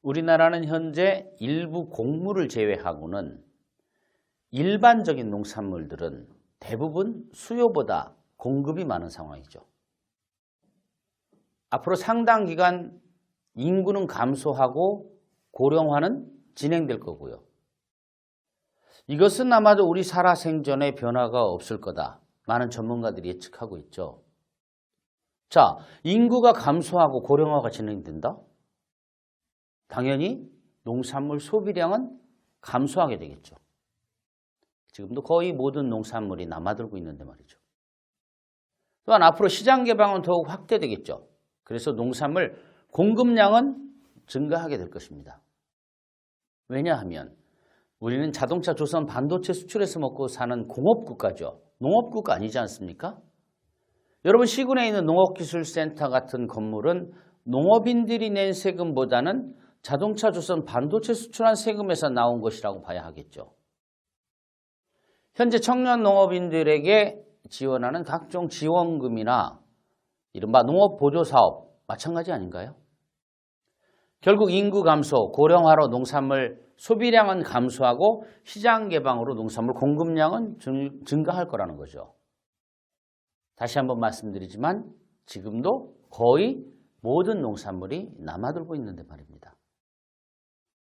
우리나라는 현재 일부 곡물을 제외하고는 일반적인 농산물들은 대부분 수요보다 공급이 많은 상황이죠. 앞으로 상당 기간 인구는 감소하고 고령화는 진행될 거고요. 이것은 아마도 우리 살아생전에 변화가 없을 거다. 많은 전문가들이 예측하고 있죠. 자, 인구가 감소하고 고령화가 진행된다? 당연히 농산물 소비량은 감소하게 되겠죠. 지금도 거의 모든 농산물이 남아들고 있는데 말이죠. 또한 앞으로 시장 개방은 더욱 확대되겠죠. 그래서 농산물 공급량은 증가하게 될 것입니다. 왜냐하면 우리는 자동차, 조선, 반도체 수출해서 먹고 사는 공업국가죠. 농업국가 아니지 않습니까? 여러분, 시군에 있는 농업기술센터 같은 건물은 농업인들이 낸 세금보다는 자동차, 조선, 반도체 수출한 세금에서 나온 것이라고 봐야 하겠죠. 현재 청년 농업인들에게 지원하는 각종 지원금이나 이른바 농업보조사업 마찬가지 아닌가요? 결국 인구 감소, 고령화로 농산물 소비량은 감소하고 시장 개방으로 농산물 공급량은 증가할 거라는 거죠. 다시 한번 말씀드리지만 지금도 거의 모든 농산물이 남아들고 있는데 말입니다.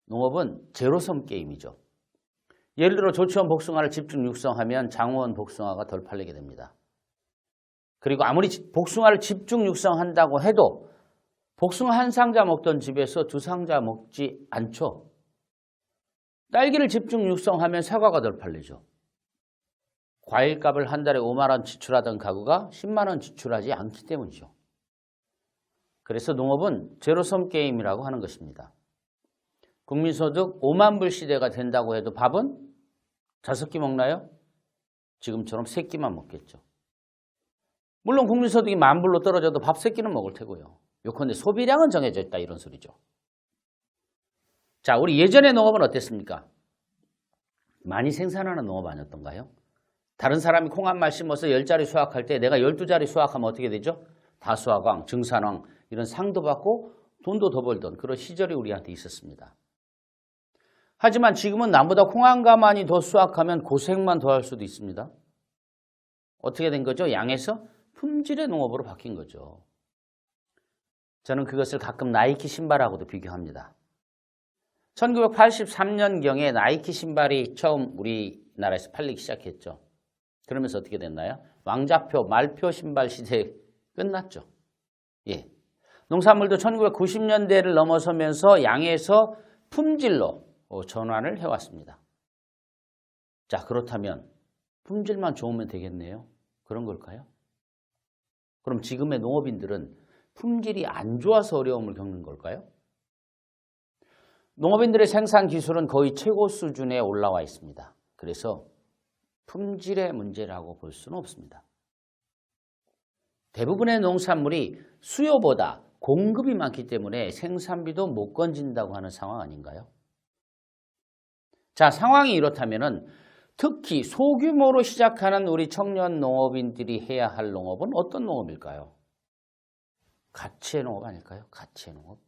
농업은 제로섬 게임이죠. 예를 들어 조치원 복숭아를 집중 육성하면 장원 복숭아가 덜 팔리게 됩니다. 그리고 아무리 복숭아를 집중 육성한다고 해도 복숭아 한 상자 먹던 집에서 두 상자 먹지 않죠. 딸기를 집중 육성하면 사과가 덜 팔리죠. 과일값을 한 달에 5만 원 지출하던 가구가 10만 원 지출하지 않기 때문이죠. 그래서 농업은 제로섬 게임이라고 하는 것입니다. 국민소득 5만 불 시대가 된다고 해도 밥은 5끼 먹나요? 지금처럼 3끼만 먹겠죠. 물론 국민소득이 10,000불로 떨어져도 밥 3끼는 먹을 테고요. 요컨대 소비량은 정해져 있다 이런 소리죠. 자, 우리 예전의 농업은 어땠습니까? 많이 생산하는 농업 아니었던가요? 다른 사람이 콩 한 말 심어서 10자리 수확할 때 내가 12자리 수확하면 어떻게 되죠? 다수화광, 증산왕 이런 상도 받고 돈도 더 벌던 그런 시절이 우리한테 있었습니다. 하지만 지금은 남보다 콩 한 가마니 더 수확하면 고생만 더 할 수도 있습니다. 어떻게 된 거죠? 양에서 품질의 농업으로 바뀐 거죠. 저는 그것을 가끔 나이키 신발하고도 비교합니다. 1983년경에 나이키 신발이 처음 우리나라에서 팔리기 시작했죠. 그러면서 어떻게 됐나요? 왕자표, 말표 신발 시대 끝났죠. 예. 농산물도 1990년대를 넘어서면서 양에서 품질로 전환을 해왔습니다. 자, 그렇다면 품질만 좋으면 되겠네요. 그런 걸까요? 그럼 지금의 농업인들은 품질이 안 좋아서 어려움을 겪는 걸까요? 농업인들의 생산 기술은 거의 최고 수준에 올라와 있습니다. 그래서 품질의 문제라고 볼 수는 없습니다. 대부분의 농산물이 수요보다 공급이 많기 때문에 생산비도 못 건진다고 하는 상황 아닌가요? 자, 상황이 이렇다면은 특히 소규모로 시작하는 우리 청년 농업인들이 해야 할 농업은 어떤 농업일까요? 가치의 농업 아닐까요? 가치의 농업.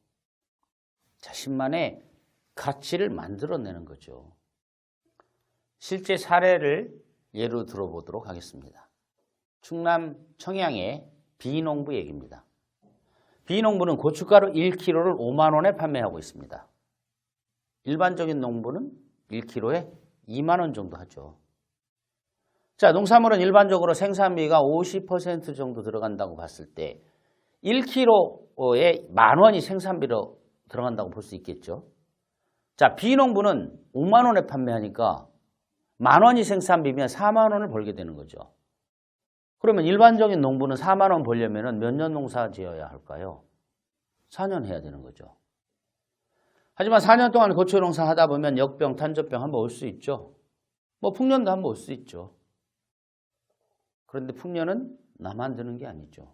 자신만의 가치를 만들어내는 거죠. 실제 사례를 예로 들어보도록 하겠습니다. 충남 청양의 비농부 얘기입니다. 비농부는 고춧가루 1kg를 5만 원에 판매하고 있습니다. 일반적인 농부는 1kg에 2만 원 정도 하죠. 자, 농산물은 일반적으로 생산비가 50% 정도 들어간다고 봤을 때 1kg에 10,000원이 생산비로 들어간다고 볼 수 있겠죠. 자, 비농부는 5만 원에 판매하니까 10,000원이 생산비면 4만 원을 벌게 되는 거죠. 그러면 일반적인 농부는 4만 원 벌려면 몇 년 농사 지어야 할까요? 4년 해야 되는 거죠. 하지만 4년 동안 고추 농사 하다 보면 역병, 탄저병 한번 올 수 있죠. 뭐 풍년도 한번 올 수 있죠. 그런데 풍년은 나만 드는 게 아니죠.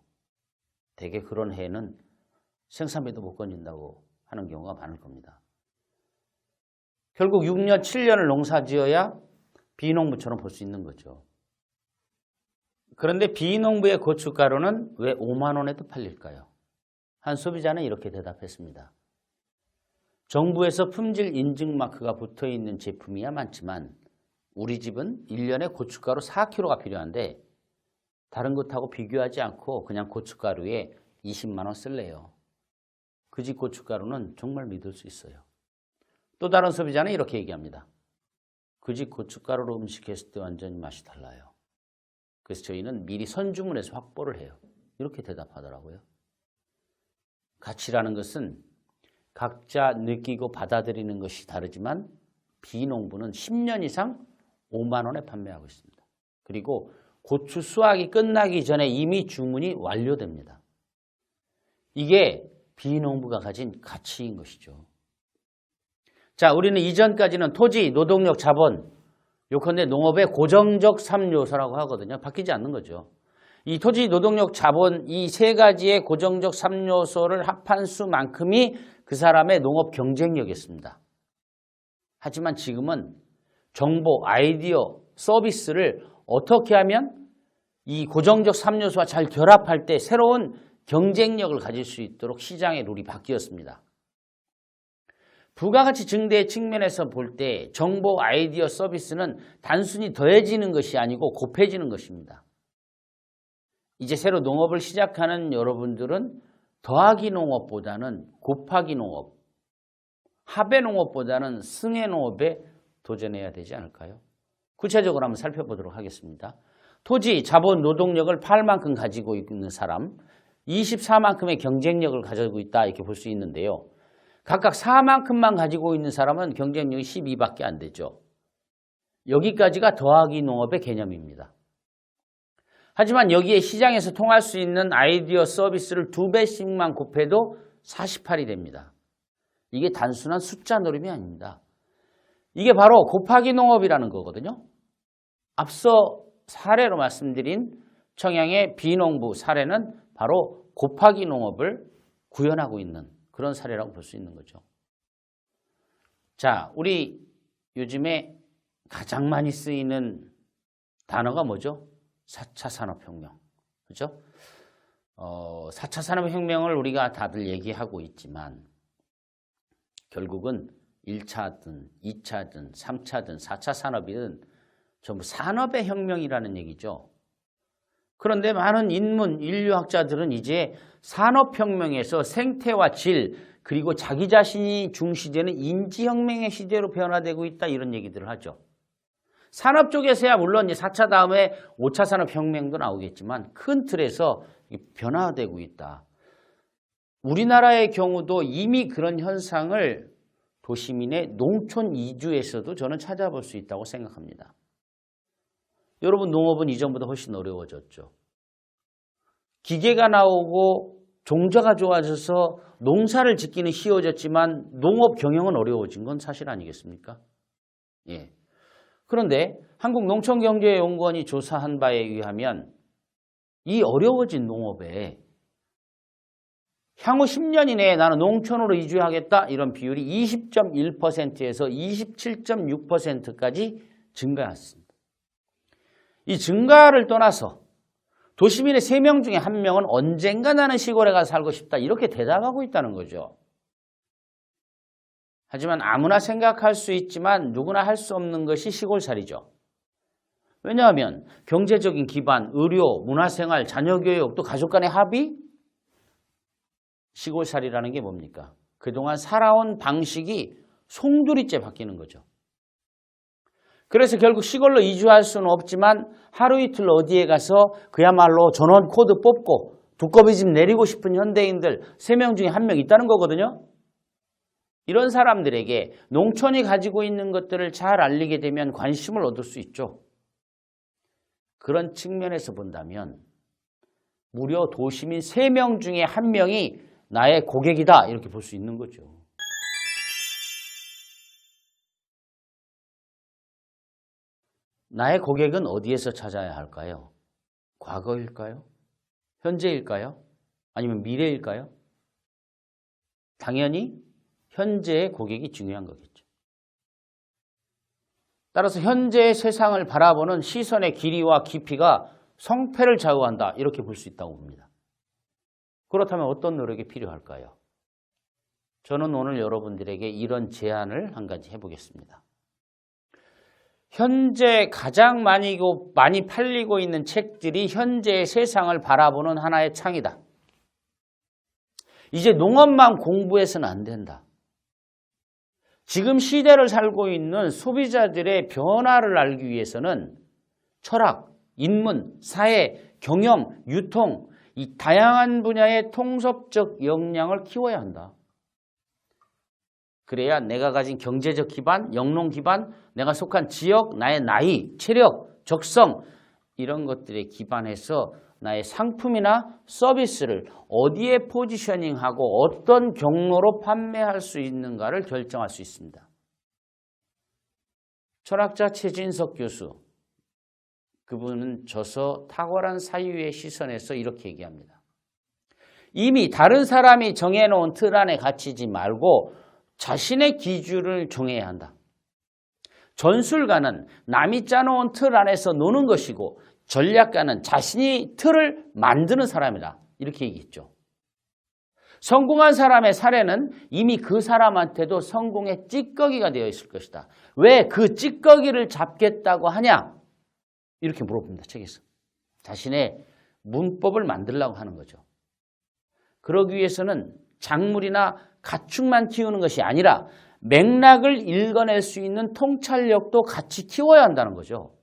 대개 그런 해에는 생산비도 못 건진다고 하는 경우가 많을 겁니다. 결국 6년, 7년을 농사 지어야 비농부처럼 볼 수 있는 거죠. 그런데 비농부의 고춧가루는 왜 5만 원에도 팔릴까요? 한 소비자는 이렇게 대답했습니다. 정부에서 품질 인증 마크가 붙어있는 제품이야 많지만 우리 집은 1년에 고춧가루 4kg가 필요한데 다른 것하고 비교하지 않고 그냥 고춧가루에 20만 원 쓸래요. 그 집 고춧가루는 정말 믿을 수 있어요. 또 다른 소비자는 이렇게 얘기합니다. 그 집 고춧가루로 음식했을 때 완전히 맛이 달라요. 그래서 저희는 미리 선주문해서 확보를 해요. 이렇게 대답하더라고요. 가치라는 것은 각자 느끼고 받아들이는 것이 다르지만 비농부는 10년 이상 5만 원에 판매하고 있습니다. 그리고 고추 수확이 끝나기 전에 이미 주문이 완료됩니다. 이게 비농부가 가진 가치인 것이죠. 자, 우리는 이전까지는 토지, 노동력, 자본, 요컨대 농업의 고정적 3요소라고 하거든요. 바뀌지 않는 거죠. 이 토지, 노동력, 자본 이 세 가지의 고정적 3요소를 합한 수만큼이 그 사람의 농업 경쟁력이었습니다. 하지만 지금은 정보, 아이디어, 서비스를 어떻게 하면 이 고정적 3요소와 잘 결합할 때 새로운 경쟁력을 가질 수 있도록 시장의 룰이 바뀌었습니다. 부가가치 증대의 측면에서 볼 때 정보, 아이디어, 서비스는 단순히 더해지는 것이 아니고 곱해지는 것입니다. 이제 새로 농업을 시작하는 여러분들은 더하기 농업보다는 곱하기 농업, 합의 농업보다는 승의 농업에 도전해야 되지 않을까요? 구체적으로 한번 살펴보도록 하겠습니다. 토지, 자본, 노동력을 8만큼 가지고 있는 사람, 24만큼의 경쟁력을 가지고 있다 이렇게 볼 수 있는데요. 각각 4만큼만 가지고 있는 사람은 경쟁력이 12밖에 안 되죠. 여기까지가 더하기 농업의 개념입니다. 하지만 여기에 시장에서 통할 수 있는 아이디어 서비스를 2배씩만 곱해도 48이 됩니다. 이게 단순한 숫자 노름이 아닙니다. 이게 바로 곱하기 농업이라는 거거든요. 앞서 사례로 말씀드린 청양의 비농부 사례는 바로 곱하기 농업을 구현하고 있는 그런 사례라고 볼 수 있는 거죠. 자, 우리 요즘에 가장 많이 쓰이는 단어가 뭐죠? 4차 산업혁명. 그죠? 4차 산업혁명을 우리가 다들 얘기하고 있지만 결국은 1차든 2차든 3차든 4차 산업이든 전부 산업의 혁명이라는 얘기죠. 그런데 많은 인류학자들은 이제 산업혁명에서 생태와 질 그리고 자기 자신이 중시되는 인지혁명의 시대로 변화되고 있다 이런 얘기들을 하죠. 산업 쪽에서야 물론 4차 다음에 5차 산업혁명도 나오겠지만 큰 틀에서 변화되고 있다. 우리나라의 경우도 이미 그런 현상을 도시민의 농촌 이주에서도 저는 찾아볼 수 있다고 생각합니다. 여러분 농업은 이전보다 훨씬 어려워졌죠. 기계가 나오고 종자가 좋아져서 농사를 짓기는 쉬워졌지만 농업 경영은 어려워진 건 사실 아니겠습니까? 예. 그런데 한국농촌경제연구원이 조사한 바에 의하면 이 어려워진 농업에 향후 10년 이내에 나는 농촌으로 이주하겠다 이런 비율이 20.1%에서 27.6%까지 증가했습니다. 이 증가를 떠나서 도시민의 3명 중에 1명은 언젠가 나는 시골에 가서 살고 싶다 이렇게 대답하고 있다는 거죠. 하지만 아무나 생각할 수 있지만 누구나 할 수 없는 것이 시골살이죠. 왜냐하면 경제적인 기반, 의료, 문화생활, 자녀교육, 또 가족 간의 합의 시골살이라는 게 뭡니까? 그동안 살아온 방식이 송두리째 바뀌는 거죠. 그래서 결국 시골로 이주할 수는 없지만 하루 이틀 어디에 가서 그야말로 전원 코드 뽑고 두꺼비 집 내리고 싶은 현대인들 3명 중에 1명 있다는 거거든요. 이런 사람들에게 농촌이 가지고 있는 것들을 잘 알리게 되면 관심을 얻을 수 있죠. 그런 측면에서 본다면 무려 도시민 3명 중에 1명이 나의 고객이다 이렇게 볼 수 있는 거죠. 나의 고객은 어디에서 찾아야 할까요? 과거일까요? 현재일까요? 아니면 미래일까요? 당연히 현재의 고객이 중요한 거겠죠. 따라서 현재의 세상을 바라보는 시선의 길이와 깊이가 성패를 좌우한다 이렇게 볼 수 있다고 봅니다. 그렇다면 어떤 노력이 필요할까요? 저는 오늘 여러분들에게 이런 제안을 한 가지 해보겠습니다. 현재 가장 많이 팔리고 있는 책들이 현재의 세상을 바라보는 하나의 창이다. 이제 농업만 공부해서는 안 된다. 지금 시대를 살고 있는 소비자들의 변화를 알기 위해서는 철학, 인문, 사회, 경영, 유통, 이 다양한 분야의 통섭적 역량을 키워야 한다. 그래야 내가 가진 경제적 기반, 영농 기반, 내가 속한 지역, 나의 나이, 체력, 적성 이런 것들에 기반해서 나의 상품이나 서비스를 어디에 포지셔닝하고 어떤 경로로 판매할 수 있는가를 결정할 수 있습니다. 철학자 최진석 교수, 그분은 저서 탁월한 사유의 시선에서 이렇게 얘기합니다. 이미 다른 사람이 정해놓은 틀 안에 갇히지 말고 자신의 기준을 정해야 한다. 전술가는 남이 짜놓은 틀 안에서 노는 것이고 전략가는 자신이 틀을 만드는 사람이다. 이렇게 얘기했죠. 성공한 사람의 사례는 이미 그 사람한테도 성공의 찌꺼기가 되어 있을 것이다. 왜 그 찌꺼기를 잡겠다고 하냐? 이렇게 물어봅니다. 책에서. 자신의 문법을 만들려고 하는 거죠. 그러기 위해서는 작물이나 가축만 키우는 것이 아니라 맥락을 읽어낼 수 있는 통찰력도 같이 키워야 한다는 거죠.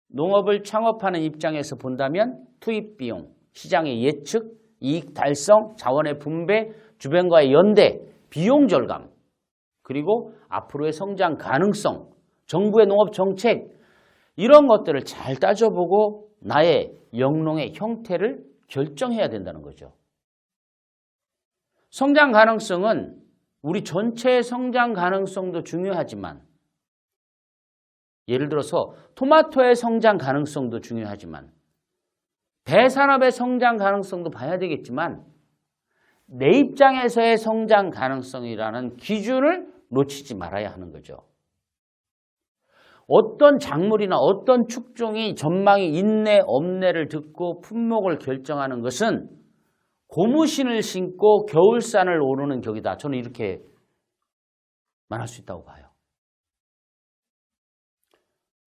농업을 창업하는 입장에서 본다면 투입 비용, 시장의 예측, 이익 달성, 자원의 분배, 주변과의 연대, 비용 절감, 그리고 앞으로의 성장 가능성, 정부의 농업 정책 이런 것들을 잘 따져보고 나의 영농의 형태를 결정해야 된다는 거죠. 성장 가능성은 우리 전체의 성장 가능성도 중요하지만 예를 들어서 토마토의 성장 가능성도 중요하지만 대산업의 성장 가능성도 봐야 되겠지만 내 입장에서의 성장 가능성이라는 기준을 놓치지 말아야 하는 거죠. 어떤 작물이나 어떤 축종이 전망이 있네 없네를 듣고 품목을 결정하는 것은 고무신을 신고 겨울산을 오르는 격이다. 저는 이렇게 말할 수 있다고 봐요.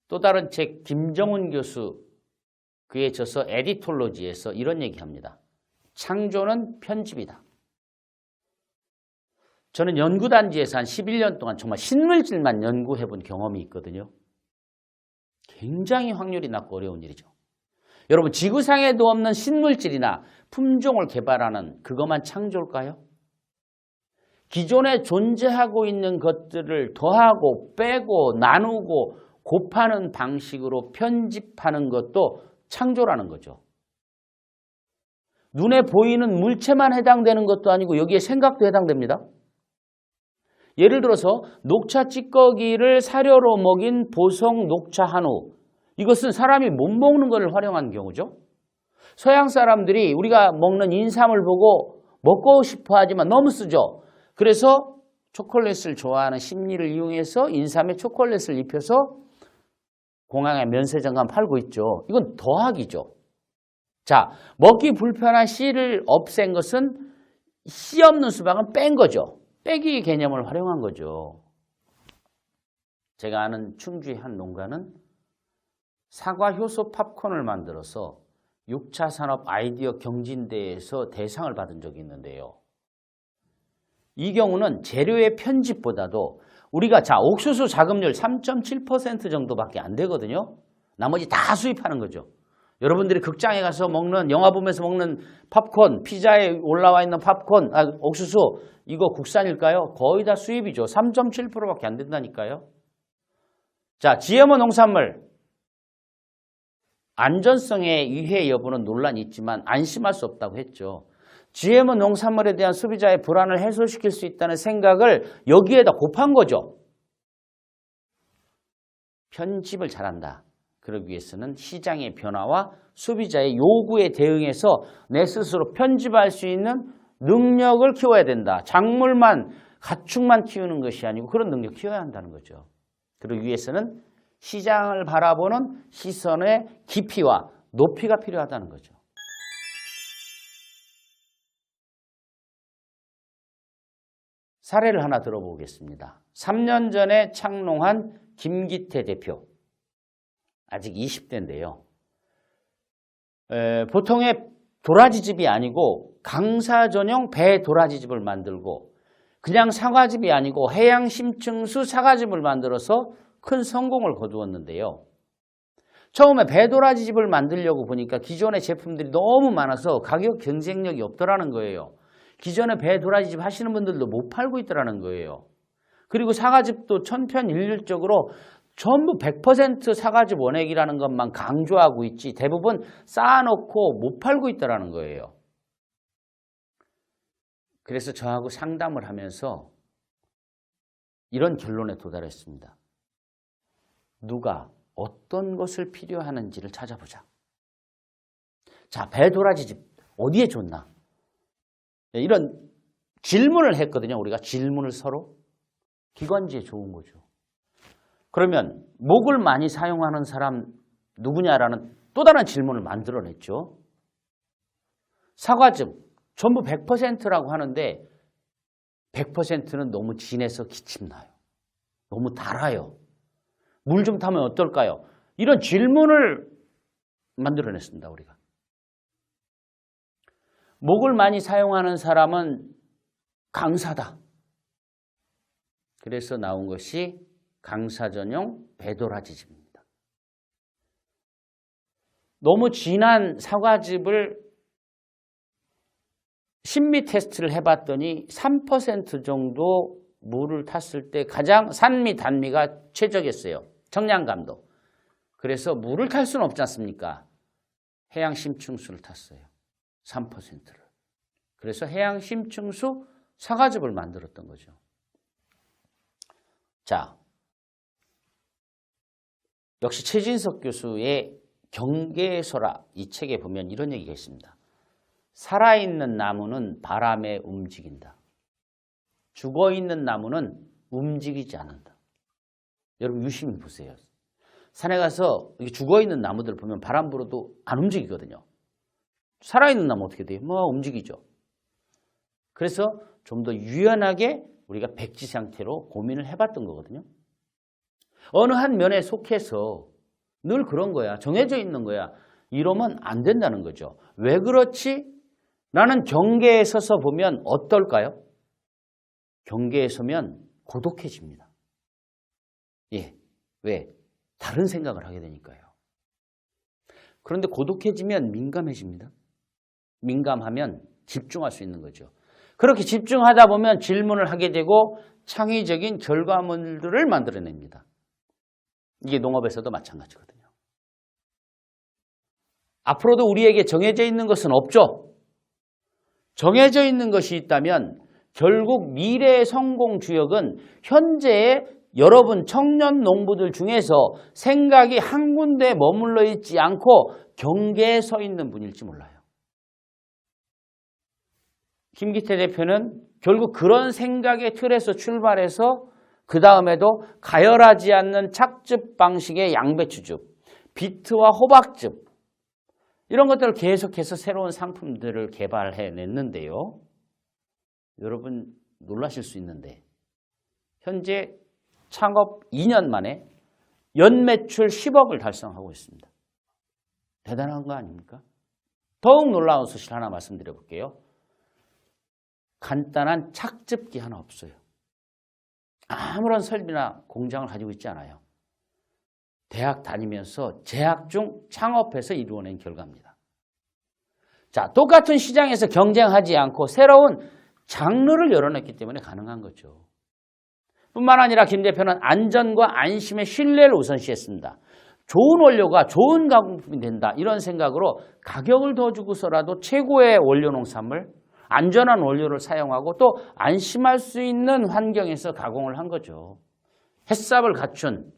또 다른 책 김정훈 교수 그의 저서 에디톨로지에서 이런 얘기합니다. 창조는 편집이다. 저는 연구단지에서 한 11년 동안 정말 신물질만 연구해 본 경험이 있거든요. 굉장히 확률이 낮고 어려운 일이죠. 여러분 지구상에도 없는 신물질이나 품종을 개발하는 그것만 창조일까요? 기존에 존재하고 있는 것들을 더하고 빼고 나누고 곱하는 방식으로 편집하는 것도 창조라는 거죠. 눈에 보이는 물체만 해당되는 것도 아니고 여기에 생각도 해당됩니다. 예를 들어서 녹차 찌꺼기를 사료로 먹인 보성 녹차 한우. 이것은 사람이 못 먹는 것을 활용한 경우죠. 서양 사람들이 우리가 먹는 인삼을 보고 먹고 싶어 하지만 너무 쓰죠. 그래서 초콜릿을 좋아하는 심리를 이용해서 인삼에 초콜릿을 입혀서 공항에 면세점간 팔고 있죠. 이건 더하기죠. 자, 먹기 불편한 씨를 없앤 것은 씨 없는 수박은 뺀 거죠. 빼기 개념을 활용한 거죠. 제가 아는 충주의 한 농가는 사과 효소 팝콘을 만들어서 6차 산업 아이디어 경진대회에서 대상을 받은 적이 있는데요. 이 경우는 재료의 편집보다도 우리가 옥수수 자급률 3.7% 정도밖에 안 되거든요. 나머지 다 수입하는 거죠. 여러분들이 극장에 가서 먹는, 영화 보면서 먹는 팝콘, 피자에 올라와 있는 팝콘, 옥수수 이거 국산일까요? 거의 다 수입이죠. 3.7%밖에 안 된다니까요. 자, GMO 농산물. 안전성의 위해 여부는 논란이 있지만 안심할 수 없다고 했죠. GMO 농산물에 대한 소비자의 불안을 해소시킬 수 있다는 생각을 여기에다 곱한 거죠. 편집을 잘한다. 그러기 위해서는 시장의 변화와 소비자의 요구에 대응해서 내 스스로 편집할 수 있는 능력을 키워야 된다. 작물만, 가축만 키우는 것이 아니고 그런 능력 키워야 한다는 거죠. 그러기 위해서는 시장을 바라보는 시선의 깊이와 높이가 필요하다는 거죠. 사례를 하나 들어보겠습니다. 3년 전에 창농한 김기태 대표. 아직 20대인데요. 보통의 도라지집이 아니고 강사 전용 배 도라지집을 만들고 그냥 사과집이 아니고 해양 심층수 사과집을 만들어서 큰 성공을 거두었는데요. 처음에 배 도라지집을 만들려고 보니까 기존의 제품들이 너무 많아서 가격 경쟁력이 없더라는 거예요. 기존에 배 도라지집 하시는 분들도 못 팔고 있더라는 거예요. 그리고 사과집도 천편일률적으로 전부 100% 사과즙 원액이라는 것만 강조하고 있지 대부분 쌓아놓고 못 팔고 있다는 거예요. 그래서 저하고 상담을 하면서 이런 결론에 도달했습니다. 누가 어떤 것을 필요하는지를 찾아보자. 자, 배도라지집 어디에 좋나? 이런 질문을 했거든요. 우리가 질문을 서로. 기관지에 좋은 거죠. 그러면 목을 많이 사용하는 사람 누구냐라는 또 다른 질문을 만들어냈죠. 사과즙 전부 100%라고 하는데 100%는 너무 진해서 기침나요. 너무 달아요. 물 좀 타면 어떨까요? 이런 질문을 만들어냈습니다. 우리가. 목을 많이 사용하는 사람은 강사다. 그래서 나온 것이 강사 전용 배도라지즙입니다. 너무 진한 사과즙을 심미 테스트를 해봤더니 3% 정도 물을 탔을 때 가장 산미, 단미가 최적이었어요. 청량감도. 그래서 물을 탈 수는 없지 않습니까? 해양 심층수를 탔어요. 3%를. 그래서 해양 심층수 사과즙을 만들었던 거죠. 자, 역시 최진석 교수의 경계서라 이 책에 보면 이런 얘기가 있습니다. 살아있는 나무는 바람에 움직인다. 죽어있는 나무는 움직이지 않는다. 여러분 유심히 보세요. 산에 가서 죽어있는 나무들 보면 바람 불어도 안 움직이거든요. 살아있는 나무 어떻게 돼요? 뭐 움직이죠. 그래서 좀 더 유연하게 우리가 백지 상태로 고민을 해봤던 거거든요. 어느 한 면에 속해서 늘 그런 거야. 정해져 있는 거야. 이러면 안 된다는 거죠. 왜 그렇지? 나는 경계에 서서 보면 어떨까요? 경계에 서면 고독해집니다. 예. 왜? 다른 생각을 하게 되니까요. 그런데 고독해지면 민감해집니다. 민감하면 집중할 수 있는 거죠. 그렇게 집중하다 보면 질문을 하게 되고 창의적인 결과물들을 만들어냅니다. 이게 농업에서도 마찬가지거든요. 앞으로도 우리에게 정해져 있는 것은 없죠. 정해져 있는 것이 있다면 결국 미래의 성공 주역은 현재의 여러분 청년 농부들 중에서 생각이 한 군데에 머물러 있지 않고 경계에 서 있는 분일지 몰라요. 김기태 대표는 결국 그런 생각의 틀에서 출발해서 그 다음에도 가열하지 않는 착즙 방식의 양배추즙, 비트와 호박즙 이런 것들을 계속해서 새로운 상품들을 개발해냈는데요. 여러분 놀라실 수 있는데 현재 창업 2년 만에 연매출 10억을 달성하고 있습니다. 대단한 거 아닙니까? 더욱 놀라운 소식 하나 말씀드려 볼게요. 간단한 착즙기 하나 없어요. 아무런 설비나 공장을 가지고 있지 않아요. 대학 다니면서 재학 중 창업해서 이루어낸 결과입니다. 자, 똑같은 시장에서 경쟁하지 않고 새로운 장르를 열어냈기 때문에 가능한 거죠. 뿐만 아니라 김 대표는 안전과 안심의 신뢰를 우선시했습니다. 좋은 원료가 좋은 가공품이 된다. 이런 생각으로 가격을 더 주고서라도 최고의 원료 농산물, 안전한 원료를 사용하고 또 안심할 수 있는 환경에서 가공을 한 거죠. 햇삽을 갖춘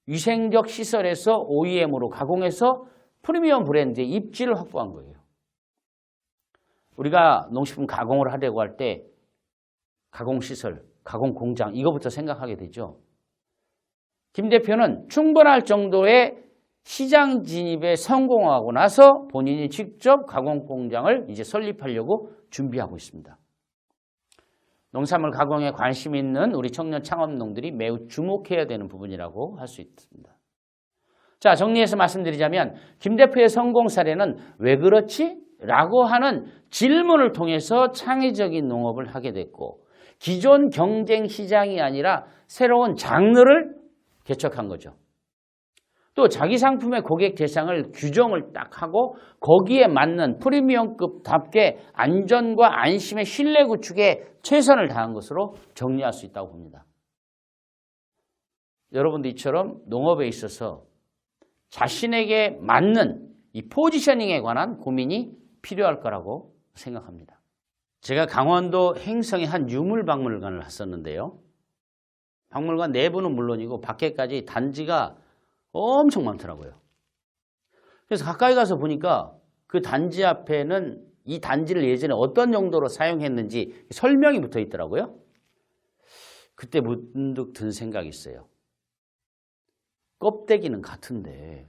위생적 시설에서 OEM으로 가공해서 프리미엄 브랜드의 입지를 확보한 거예요. 우리가 농식품 가공을 하려고 할 때 가공시설, 가공공장 이거부터 생각하게 되죠. 김 대표는 충분할 정도의 시장 진입에 성공하고 나서 본인이 직접 가공공장을 이제 설립하려고 준비하고 있습니다. 농산물 가공에 관심 있는 우리 청년 창업농들이 매우 주목해야 되는 부분이라고 할 수 있습니다. 자, 정리해서 말씀드리자면 김 대표의 성공 사례는 왜 그렇지? 라고 하는 질문을 통해서 창의적인 농업을 하게 됐고 기존 경쟁 시장이 아니라 새로운 장르를 개척한 거죠. 또 자기 상품의 고객 대상을 규정을 딱 하고 거기에 맞는 프리미엄급답게 안전과 안심의 신뢰 구축에 최선을 다한 것으로 정리할 수 있다고 봅니다. 여러분도 이처럼 농업에 있어서 자신에게 맞는 이 포지셔닝에 관한 고민이 필요할 거라고 생각합니다. 제가 강원도 행성의 한 유물박물관을 갔었는데요. 박물관 내부는 물론이고 밖에까지 단지가 엄청 많더라고요. 그래서 가까이 가서 보니까 그 단지 앞에는 이 단지를 예전에 어떤 용도로 사용했는지 설명이 붙어 있더라고요. 그때 문득 든 생각이 있어요. 껍데기는 같은데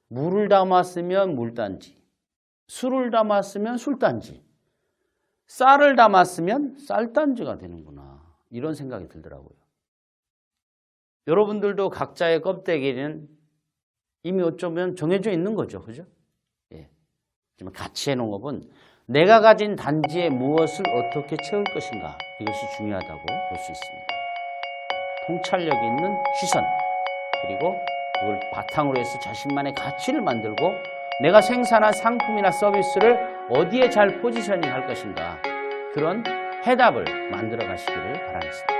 물을 담았으면 물단지, 술을 담았으면 술단지, 쌀을 담았으면 쌀단지가 되는구나. 이런 생각이 들더라고요. 여러분들도 각자의 껍데기는 이미 어쩌면 정해져 있는 거죠. 그죠? 예. 하지만 가치의 농업은 내가 가진 단지에 무엇을 어떻게 채울 것인가. 이것이 중요하다고 볼 수 있습니다. 통찰력 있는 시선, 그리고 그걸 바탕으로 해서 자신만의 가치를 만들고 내가 생산한 상품이나 서비스를 어디에 잘 포지셔닝 할 것인가. 그런 해답을 만들어 가시기를 바라겠습니다.